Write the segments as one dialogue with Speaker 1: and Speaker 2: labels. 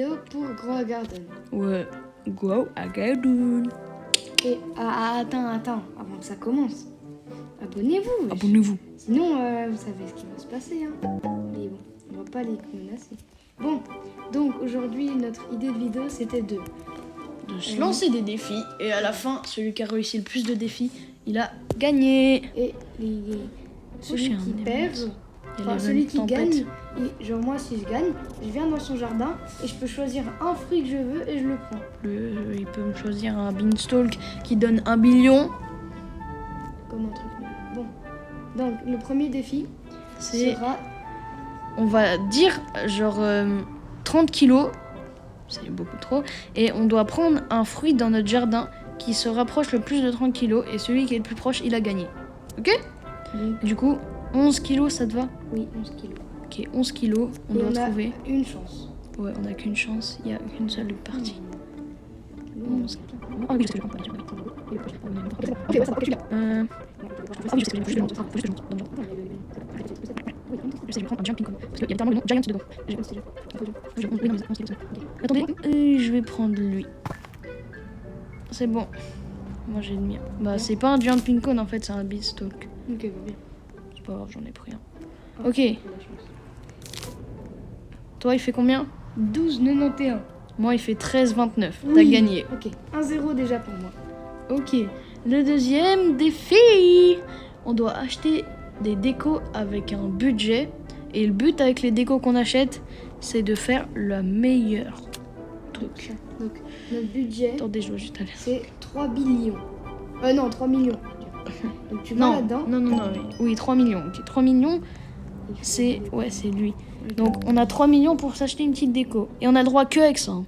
Speaker 1: vidéo pour Grow Garden.
Speaker 2: Ouais, Grow Garden.
Speaker 1: Et attends, avant que ça commence, abonnez-vous. Wesh.
Speaker 2: Abonnez-vous.
Speaker 1: Sinon, vous savez ce qui va se passer. Hein. Mais bon, on va pas les menacer. Bon, donc aujourd'hui, notre idée de vidéo, c'était de
Speaker 2: se lancer des défis. Et à la fin, celui qui a réussi le plus de défis, il a gagné.
Speaker 1: Et celui qui perd, celui qui gagne, genre moi si je gagne, je viens dans son jardin et je peux choisir un fruit que je veux et je le prends.
Speaker 2: Il peut me choisir un beanstalk qui donne 1 billion.
Speaker 1: Comme un truc nul. Bon, donc le premier défi sera...
Speaker 2: On va dire genre 30 kilos, c'est beaucoup trop, et on doit prendre un fruit dans notre jardin qui se rapproche le plus de 30 kilos et celui qui est le plus proche, il a gagné. Ok ?
Speaker 1: Donc,
Speaker 2: du coup, 11 kilos, ça te va ?
Speaker 1: Oui, 11 kilos.
Speaker 2: Ok, 11 kilos, on doit trouver.
Speaker 1: Une chance.
Speaker 2: Ouais, on n'a qu'une chance, il n'y a qu'une seule partie. 11 kilos. Ah oui, je sais ce que je prends. Ok, ouais, ça va, ok, je suis là. Ah oui, je sais ce que je prends. Je sais, je vais prendre un jumping parce qu'il y a tellement le nom Giant dedans. Attendez, je vais prendre lui. C'est bon. Moi j'ai le mien. Bah c'est pas un jumping cone en fait, c'est un beanstalk.
Speaker 1: Ok, va bien.
Speaker 2: C'est pas grave, j'en ai pris un. Ok. Toi il fait combien ?
Speaker 1: 12,91.
Speaker 2: Moi il fait 13,29.
Speaker 1: Oui.
Speaker 2: T'as gagné.
Speaker 1: Ok, 1-0 déjà pour moi.
Speaker 2: Ok. Le deuxième défi. On doit acheter des décos avec un budget. Et le but avec les décos qu'on achète, c'est de faire le meilleur truc.
Speaker 1: Donc, notre budget,
Speaker 2: attendez, je vois juste aller.
Speaker 1: C'est 3 billions. Non, 3 millions. Donc tu vas là-dedans.
Speaker 2: Non, oui, 3 millions. Ok, 3 millions, c'est... Ouais, c'est lui. Donc, on a 3 millions pour s'acheter une petite déco. Et on a le droit que avec ça. Hein.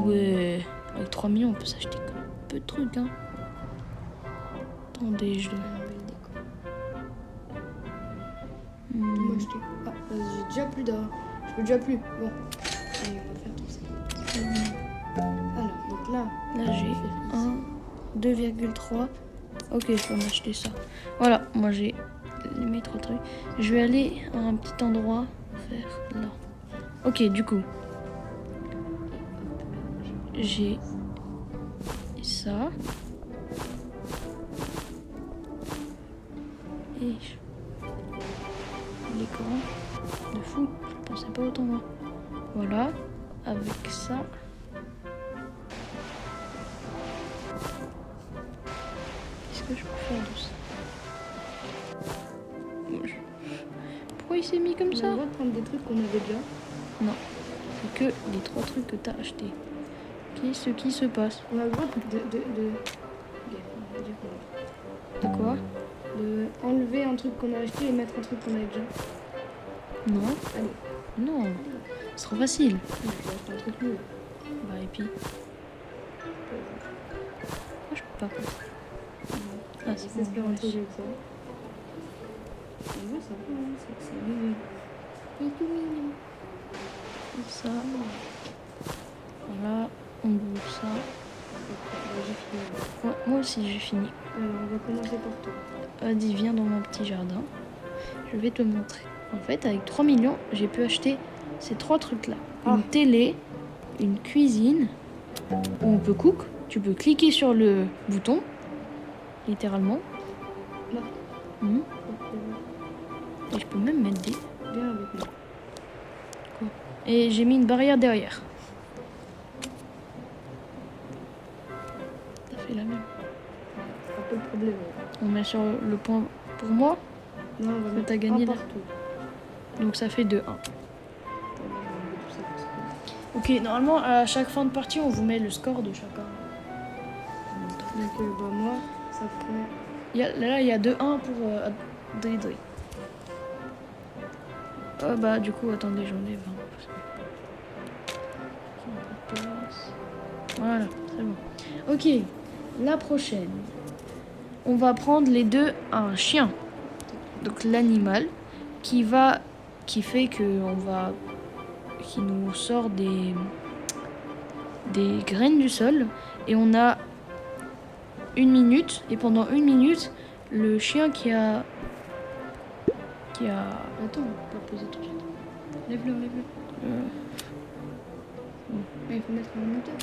Speaker 2: Ouais, avec 3 millions, on peut s'acheter un peu de trucs. Hein. Attendez, je dois...
Speaker 1: Moi, j'ai déjà plus d'or. Je peux déjà plus. Bon. Allez, on va faire tout ça. Alors, donc là
Speaker 2: j'ai 2,3. Ok, je peux m'acheter ça. Voilà, moi j'ai mes 3 trucs. Je vais aller à un petit endroit faire là. Ok, du coup, j'ai ça. Et l'écran de fou, je pensais pas autant moi. Voilà, avec ça. Qu'est-ce que je peux faire de ça ? Pourquoi il s'est mis comme ça ?
Speaker 1: On va prendre des trucs qu'on avait déjà.
Speaker 2: Non, c'est que les 3 trucs que t'as achetés. Qu'est-ce qui se passe ?
Speaker 1: On a le droit
Speaker 2: de quoi ?
Speaker 1: De enlever un truc qu'on a acheté et mettre un truc qu'on a déjà.
Speaker 2: Non.
Speaker 1: Allez.
Speaker 2: Non, c'est trop facile.
Speaker 1: Je vais acheter un truc nul.
Speaker 2: Bah et puis... Pourquoi je peux pas faire ? Ah, c'est bon,
Speaker 1: faire un truc avec ça. En vrai, ça va, hein, c'est mignon.
Speaker 2: Il est tout mignon. Ça. Voilà, on bouge ça.
Speaker 1: J'ai fini.
Speaker 2: Ouais, moi aussi j'ai fini.
Speaker 1: Alors, on va commencer par toi.
Speaker 2: Vas-y, viens dans mon petit jardin. Je vais te montrer. En fait, avec 3 millions, j'ai pu acheter ces 3 trucs-là. Une télé, une cuisine, où on peut cook. Tu peux cliquer sur le bouton, littéralement.
Speaker 1: Là.
Speaker 2: Et je peux même mettre des...
Speaker 1: Viens avec moi.
Speaker 2: Quoi ? Et j'ai mis une barrière derrière. T'as fait la même.
Speaker 1: C'est un peu le problème.
Speaker 2: On met sur le point pour moi.
Speaker 1: Non, on va mettre
Speaker 2: t'as gagné là.
Speaker 1: partout.
Speaker 2: Donc ça fait 2-1. Ok, normalement à chaque fin de partie on vous met le score de chacun.
Speaker 1: Donc moi ça fait...
Speaker 2: Là il y a 2-1 pour Dri. Bah du coup attendez, j'en ai 20. Voilà, c'est bon. Ok, la prochaine. On va prendre les deux un chien. Donc l'animal qui fait que qui nous sort des graines du sol et on a 1 minute et pendant 1 minute le chien qui a
Speaker 1: Attends, on va pas poser tout de suite. Lève-le. Mais il faut mettre un minuteur.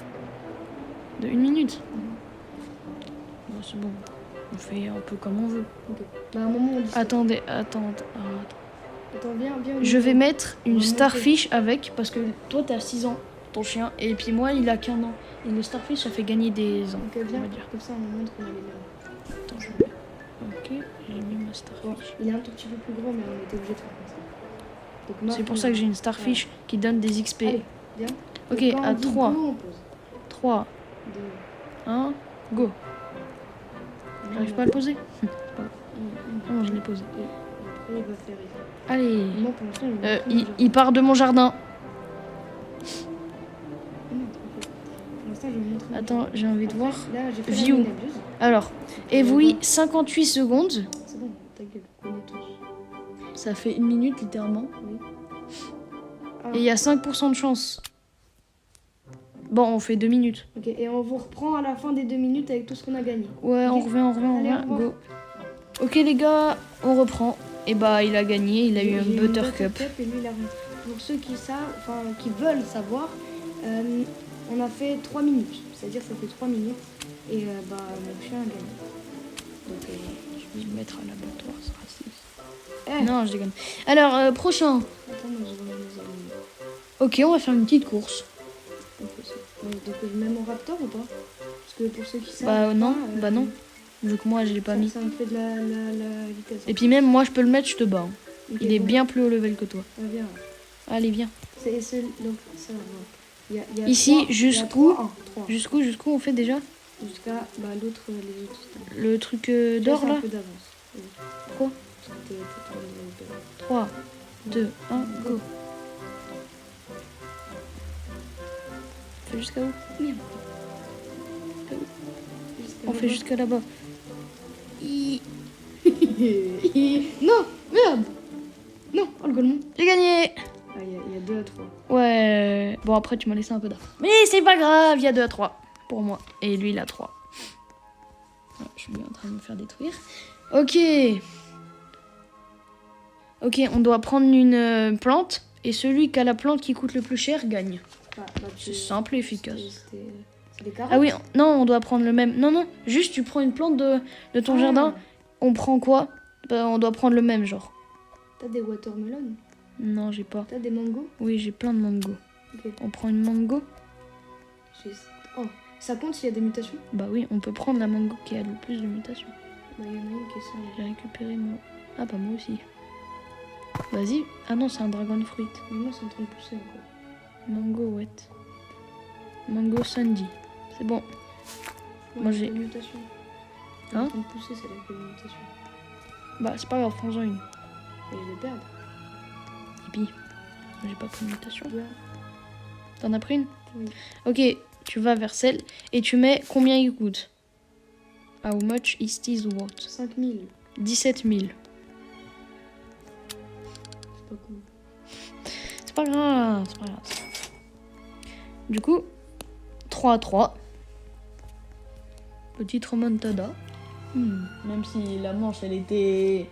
Speaker 2: De 1 minute. Bon, c'est bon. On fait un peu comme on veut.
Speaker 1: Ok. Bah, à un moment, on dit.
Speaker 2: Attendez.
Speaker 1: Attends, viens.
Speaker 2: Je vais mettre
Speaker 1: On
Speaker 2: une
Speaker 1: va
Speaker 2: starfish avec, parce que toi t'as 6 ans, ton chien, et puis moi il a qu'1 an. Et le starfish ça fait gagner des ans.
Speaker 1: Donc, viens,
Speaker 2: on va dire.
Speaker 1: comme ça, on montre qu'on a les mêmes.
Speaker 2: Attends, je mets. Ok, j'ai mis ma
Speaker 1: Bon,
Speaker 2: starfish.
Speaker 1: il est un tout petit peu plus gros, mais on était obligé de faire comme ça. Donc, Marc,
Speaker 2: C'est pour
Speaker 1: on
Speaker 2: ça
Speaker 1: a-
Speaker 2: que j'ai une starfish qui donne des XP.
Speaker 1: Allez, viens.
Speaker 2: Ok,
Speaker 1: Donc, quand
Speaker 2: à
Speaker 1: on dit
Speaker 2: 3.
Speaker 1: go, on pose.
Speaker 2: 3,
Speaker 1: 2,
Speaker 2: 1, go. J'arrive pas à le poser. Non, je l'ai posé.
Speaker 1: Et après, il va faire ici.
Speaker 2: Allez.
Speaker 1: Moi, pour l'instant, je vais montrer mon
Speaker 2: Il part de mon jardin.
Speaker 1: jardin. Pour l'instant, je vais montrer mon
Speaker 2: Attends,
Speaker 1: jardin.
Speaker 2: j'ai envie de voir.
Speaker 1: Là, j'ai fait
Speaker 2: View.
Speaker 1: la ménageuse.
Speaker 2: Alors, Evry, 58 secondes.
Speaker 1: C'est bon, ta gueule, on est tous.
Speaker 2: Ça fait 1 minute littéralement.
Speaker 1: Oui. Ah,
Speaker 2: Et il y a 5% de chance. Bon, on fait 2 minutes.
Speaker 1: ok, et on vous reprend à la fin des 2 minutes avec tout ce qu'on a gagné.
Speaker 2: Ouais, on
Speaker 1: Ok.
Speaker 2: revient,
Speaker 1: Allez, au revoir.
Speaker 2: Go. Ok les gars, on reprend. Et bah il a gagné, il a eu un
Speaker 1: J'ai
Speaker 2: buttercup.
Speaker 1: Et lui, il a rien. Pour ceux qui savent, enfin qui veulent savoir, on a fait 3 minutes. C'est-à-dire ça fait 3 minutes. Et bah mon chien a gagné. Donc
Speaker 2: Je vais le mettre à l'abattoir, c'est raciste.
Speaker 1: eh,
Speaker 2: Non, je déconne. Alors, prochain.
Speaker 1: attends, moi je remets mes amis.
Speaker 2: Ok, on va faire une petite course.
Speaker 1: Donc je mets mon raptor ou pas? Parce que pour ceux qui savent.
Speaker 2: Bah non,
Speaker 1: pas,
Speaker 2: bah non. Vu que moi je l'ai pas mis.
Speaker 1: Ça me fait de la vitesse.
Speaker 2: Et puis même moi je peux le mettre, je te bats. Hein.
Speaker 1: Ok,
Speaker 2: Il est
Speaker 1: bon.
Speaker 2: bien plus haut level que toi.
Speaker 1: Ah, viens.
Speaker 2: Allez, viens.
Speaker 1: Donc ça, ouais. Il y a
Speaker 2: Ici,
Speaker 1: trois- il y a
Speaker 2: jusqu'où
Speaker 1: trois, trois.
Speaker 2: Jusqu'où on fait déjà
Speaker 1: Jusqu'à bah, l'autre, les autres. stades.
Speaker 2: le truc
Speaker 1: Laisse
Speaker 2: d'or
Speaker 1: un
Speaker 2: là
Speaker 1: peu d'avance. Oui.
Speaker 2: Pourquoi
Speaker 1: Parce que t'es tombé dans le
Speaker 2: 3, 2, 1, go. On fait jusqu'à où
Speaker 1: Merde.
Speaker 2: On fait jusqu'à là-bas.
Speaker 1: Non, merde. Non, oh le golemon.
Speaker 2: J'ai gagné.
Speaker 1: Ah, il y a 2 à 3.
Speaker 2: Ouais. Bon, après, tu m'as laissé un peu d'art. Mais c'est pas grave, il y a 2 à 3 pour moi. Et lui, il a 3. Ouais, je suis bien en train de me faire détruire. Ok. Ok, on doit prendre une plante. Et celui qui a la plante qui coûte le plus cher gagne. C'est simple et efficace.
Speaker 1: C'est des carottes.
Speaker 2: Ah oui, non, on doit prendre le même. Non, juste tu prends une plante de ton jardin. On prend quoi? Bah, on doit prendre le même genre.
Speaker 1: T'as des watermelon?
Speaker 2: Non, j'ai pas.
Speaker 1: T'as des mangos?
Speaker 2: Oui, j'ai plein de mango.
Speaker 1: Ok.
Speaker 2: On prend une mango.
Speaker 1: Oh, ça compte s'il y a des mutations?
Speaker 2: Bah oui, on peut prendre la mango qui a le plus de mutations.
Speaker 1: Bah, il y en a une qui est ça.
Speaker 2: J'ai récupéré moi. Ah bah moi aussi. Vas-y. Ah non, c'est un dragon fruit.
Speaker 1: Mais moi, c'est en train de pousser encore.
Speaker 2: Mango wet. Mango sandy. C'est bon. Moi, j'ai-
Speaker 1: Une mutation.
Speaker 2: Hein?
Speaker 1: En train de pousser, c'est la mutation.
Speaker 2: Bah c'est pas grave, prends-en une.
Speaker 1: Et je vais perdre.
Speaker 2: Et puis, j'ai pas pris de mutation.
Speaker 1: Bien.
Speaker 2: T'en as pris une?
Speaker 1: Oui.
Speaker 2: Ok, tu vas vers celle et tu mets combien il coûte. How much is this worth?
Speaker 1: 5000.
Speaker 2: 17 000.
Speaker 1: C'est pas cool.
Speaker 2: C'est pas grave, c'est pas grave. Du coup, 3 à 3. Petite remontada. Même si la manche, elle était...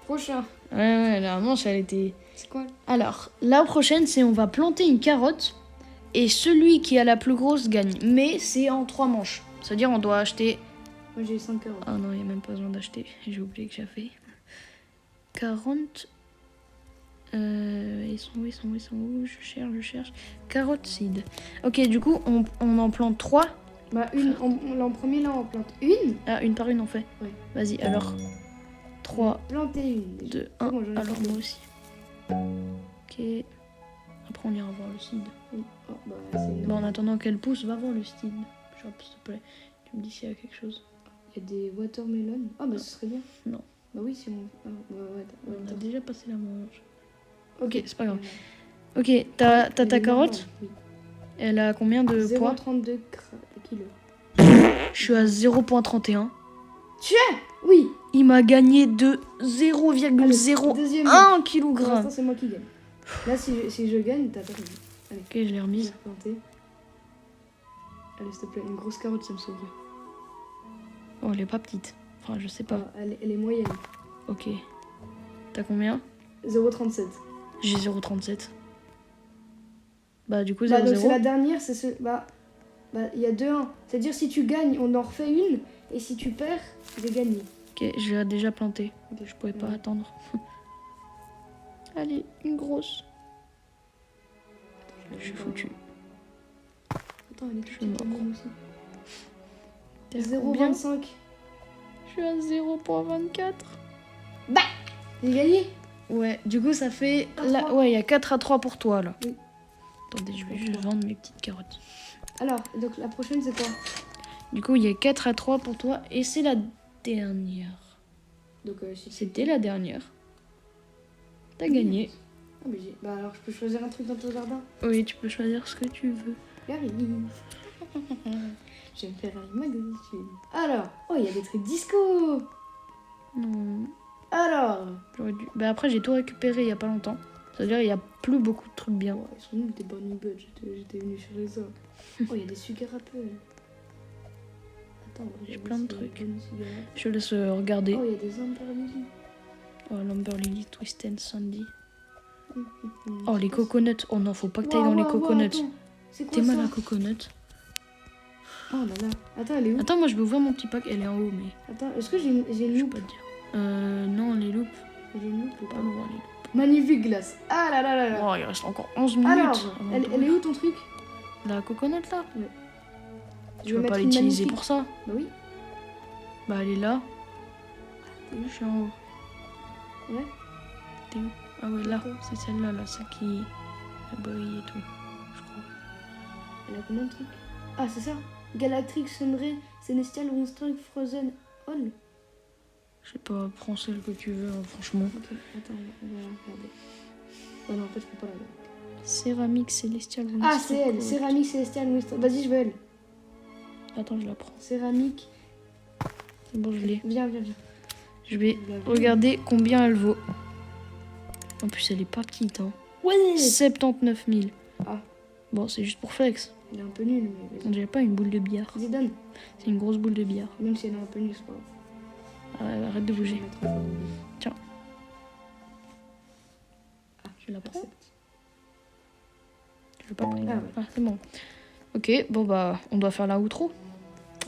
Speaker 1: Prochain.
Speaker 2: Ouais, la manche, elle était...
Speaker 1: C'est quoi?
Speaker 2: Alors, la prochaine, c'est on va planter une carotte et celui qui a la plus grosse gagne. Mais c'est en 3 manches. C'est-à-dire, on doit acheter...
Speaker 1: Moi, j'ai 5 carottes.
Speaker 2: Ah non, il n'y a même pas besoin d'acheter. J'ai oublié que j'ai fait. 40... ils sont où? Je cherche. Carotte seed. Ok, du coup, on en plante 3.
Speaker 1: Bah, en premier, là, on plante une.
Speaker 2: Ah, une par une, on fait.
Speaker 1: Oui.
Speaker 2: Vas-y, alors. 3,
Speaker 1: Planter une. déjà.
Speaker 2: 2,
Speaker 1: C'est
Speaker 2: 1.
Speaker 1: bon, j'en ai
Speaker 2: Alors,
Speaker 1: planté.
Speaker 2: moi aussi. Ok. Après, on ira voir le seed.
Speaker 1: Oui. Oh, bah, c'est énorme.
Speaker 2: Bon, en attendant qu'elle pousse, va voir le seed. Shop, s'il te plaît. Tu me dis s'il y a quelque chose.
Speaker 1: Il y a des watermelon. Ah, bah, ce serait bien.
Speaker 2: Non.
Speaker 1: Bah, oui, si on. Ah, ouais,
Speaker 2: On a déjà passé la manche.
Speaker 1: Ok,
Speaker 2: c'est pas grave. Ok, t'as ta carotte.
Speaker 1: Oui.
Speaker 2: Elle a combien de poids?
Speaker 1: 0,32 kilos.
Speaker 2: Je suis à 0,31.
Speaker 1: Oui.
Speaker 2: Il m'a gagné de
Speaker 1: Allez,
Speaker 2: 0,01
Speaker 1: deuxième manche. Pour
Speaker 2: kg.
Speaker 1: l'instant, c'est moi qui gagne. Là, si je gagne, t'as perdu. Allez,
Speaker 2: Ok, je l'ai
Speaker 1: je vais
Speaker 2: remise.
Speaker 1: replanter. Allez, s'il te plaît, une grosse carotte, ça me sauverait.
Speaker 2: Oh, elle est pas petite. Enfin, je sais pas.
Speaker 1: Ah, elle est moyenne.
Speaker 2: Ok. T'as combien?
Speaker 1: 0,37.
Speaker 2: J'ai 0,37. Bah, du coup,
Speaker 1: Bah, donc
Speaker 2: 0-0.
Speaker 1: c'est la dernière, c'est ce. Bah, il y a 2-1. C'est-à-dire, si tu gagnes, on en refait une. Et si tu perds, j'ai gagné.
Speaker 2: Ok, je l'ai déjà planté. Je pouvais pas
Speaker 1: Ouais.
Speaker 2: attendre. Allez, une grosse. Je suis foutu.
Speaker 1: Attends, elle est
Speaker 2: Je
Speaker 1: toute
Speaker 2: suis mort.
Speaker 1: aussi.
Speaker 2: T'es à combien?
Speaker 1: 0,25.
Speaker 2: Je suis à 0,24.
Speaker 1: J'ai gagné.
Speaker 2: Ouais, du coup, ça fait.
Speaker 1: 4-3.
Speaker 2: Là, ouais, il y a 4-3 pour toi là.
Speaker 1: Oui.
Speaker 2: Attendez, je vais juste vendre mes petites carottes.
Speaker 1: Alors, donc la prochaine, c'est quoi?
Speaker 2: Du coup, il y a 4-3 pour toi et c'est la dernière.
Speaker 1: Donc, si
Speaker 2: C'était la dernière. T'as gagné.
Speaker 1: Ah, mais bah alors, je peux choisir un truc dans ton jardin?
Speaker 2: Oui, tu peux choisir ce que tu veux.
Speaker 1: J'arrive. Je vais me faire un magazine. Alors, oh, il y a des trucs disco.
Speaker 2: Non,
Speaker 1: Alors,
Speaker 2: j'aurais dû. Bah après, j'ai tout récupéré il y a pas longtemps. C'est-à-dire, il y a plus beaucoup de trucs bien.
Speaker 1: oh, ils sont nuls, tes Burning Buds. J'étais venu chercher ça. Oh, il y a des sucres à peu. Attends,
Speaker 2: J'ai plein de trucs.
Speaker 1: bonnes cigarettes.
Speaker 2: Je laisse regarder.
Speaker 1: Oh, il y a des Amber Lily.
Speaker 2: Oh, l'Amber Lily, Twist and Sandy.
Speaker 1: Hum,
Speaker 2: Oh, les coconuts. Oh non, faut pas que t'ailles dans les coconuts.
Speaker 1: C'est quoi
Speaker 2: T'es
Speaker 1: ça?
Speaker 2: mal à coconut.
Speaker 1: Oh là là. Attends, elle est où?
Speaker 2: Attends, moi je vais ouvrir mon petit pack. Elle est en haut, mais
Speaker 1: Attends, est-ce que j'ai une
Speaker 2: je peux
Speaker 1: loupe?
Speaker 2: pas te dire. Non, les loupes.
Speaker 1: J'ai une loupe ou
Speaker 2: Pas
Speaker 1: pas?
Speaker 2: le droit, les loupes.
Speaker 1: Magnifique glace. Ah là là là là.
Speaker 2: Oh, il reste encore 11 minutes.
Speaker 1: Alors,
Speaker 2: avant
Speaker 1: elle
Speaker 2: d'ouvrir.
Speaker 1: est où ton truc?
Speaker 2: La coconut là
Speaker 1: Ouais.
Speaker 2: Tu
Speaker 1: Je
Speaker 2: vas
Speaker 1: vais
Speaker 2: pas
Speaker 1: mettre une
Speaker 2: l'utiliser
Speaker 1: magnifique.
Speaker 2: pour ça.
Speaker 1: Bah oui.
Speaker 2: Bah, elle est là. Je suis en haut.
Speaker 1: Ouais.
Speaker 2: T'es où? Ah ouais, là.
Speaker 1: D'accord.
Speaker 2: C'est celle-là, là, celle qui a brillé et tout. Je crois.
Speaker 1: Elle a combien de trucs? Ah, c'est ça? Galactrix, Sunray, Celestial, Winstrike, Frozen, All.
Speaker 2: Je sais pas, prends celle que tu veux, hein, franchement.
Speaker 1: Ok, attends, on va regarder. Oh non, en fait, je peux pas la voir.
Speaker 2: Céramique Célestial.
Speaker 1: Ah, c'est elle. Céramique, Celestial, Winstrike. Vas-y, je veux elle.
Speaker 2: Attends, je la prends.
Speaker 1: Céramique.
Speaker 2: C'est bon, je l'ai.
Speaker 1: Viens.
Speaker 2: Je vais
Speaker 1: Je la veux.
Speaker 2: regarder combien elle vaut. En plus, elle est pas petite, hein.
Speaker 1: Ouais.
Speaker 2: 79 000.
Speaker 1: Ah.
Speaker 2: Bon, c'est juste pour flex.
Speaker 1: Elle est un peu nulle, mais
Speaker 2: On
Speaker 1: vas-y.
Speaker 2: dirait pas une boule de billard.
Speaker 1: Vas-y, donne.
Speaker 2: C'est une grosse boule de billard.
Speaker 1: Même si elle est un peu nulle, c'est pas grave.
Speaker 2: Arrête de
Speaker 1: Je vais
Speaker 2: bouger.
Speaker 1: mettre un peu.
Speaker 2: Tiens.
Speaker 1: Ah,
Speaker 2: Je la prends.
Speaker 1: accepte.
Speaker 2: Je veux pas prendre.
Speaker 1: Ah ouais.
Speaker 2: Ah, c'est bon. Ok, bon bah, on doit faire la outro.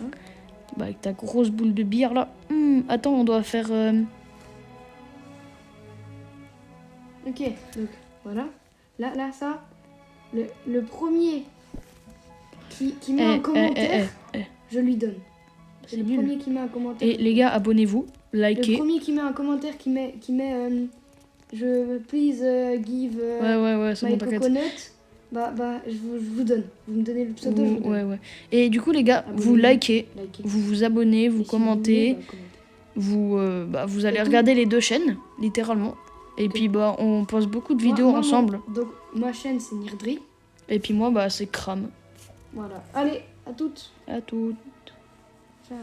Speaker 1: Hein
Speaker 2: Bah, avec ta grosse boule de billard là. Attends, on doit faire.
Speaker 1: Ok, donc voilà. Là, ça. Le premier qui met un commentaire, je lui donne. C'est
Speaker 2: C'est
Speaker 1: le
Speaker 2: nul.
Speaker 1: premier qui met un commentaire.
Speaker 2: Et les gars, abonnez-vous,
Speaker 1: Le
Speaker 2: likez.
Speaker 1: premier qui met un commentaire qui met je please give
Speaker 2: Ouais, c'est
Speaker 1: my
Speaker 2: bon, t'inquiète.
Speaker 1: coconut. Bah je vous donne. Vous me donnez le pseudo. je vous donne.
Speaker 2: Ouais. Et du coup, les gars, vous
Speaker 1: Abonnez-vous.
Speaker 2: likez,
Speaker 1: Likez.
Speaker 2: vous vous abonnez, vous
Speaker 1: Et si
Speaker 2: commentez,
Speaker 1: voulez, commentez.
Speaker 2: vous allez
Speaker 1: Et tout.
Speaker 2: regarder les deux chaînes, littéralement. Et puis, bah, on poste beaucoup de vidéos
Speaker 1: Moi,
Speaker 2: ensemble.
Speaker 1: donc ma chaîne c'est Nirdri.
Speaker 2: Et puis, moi, bah, c'est Cram.
Speaker 1: Voilà. Allez, à toutes.
Speaker 2: À toutes.
Speaker 1: Ciao.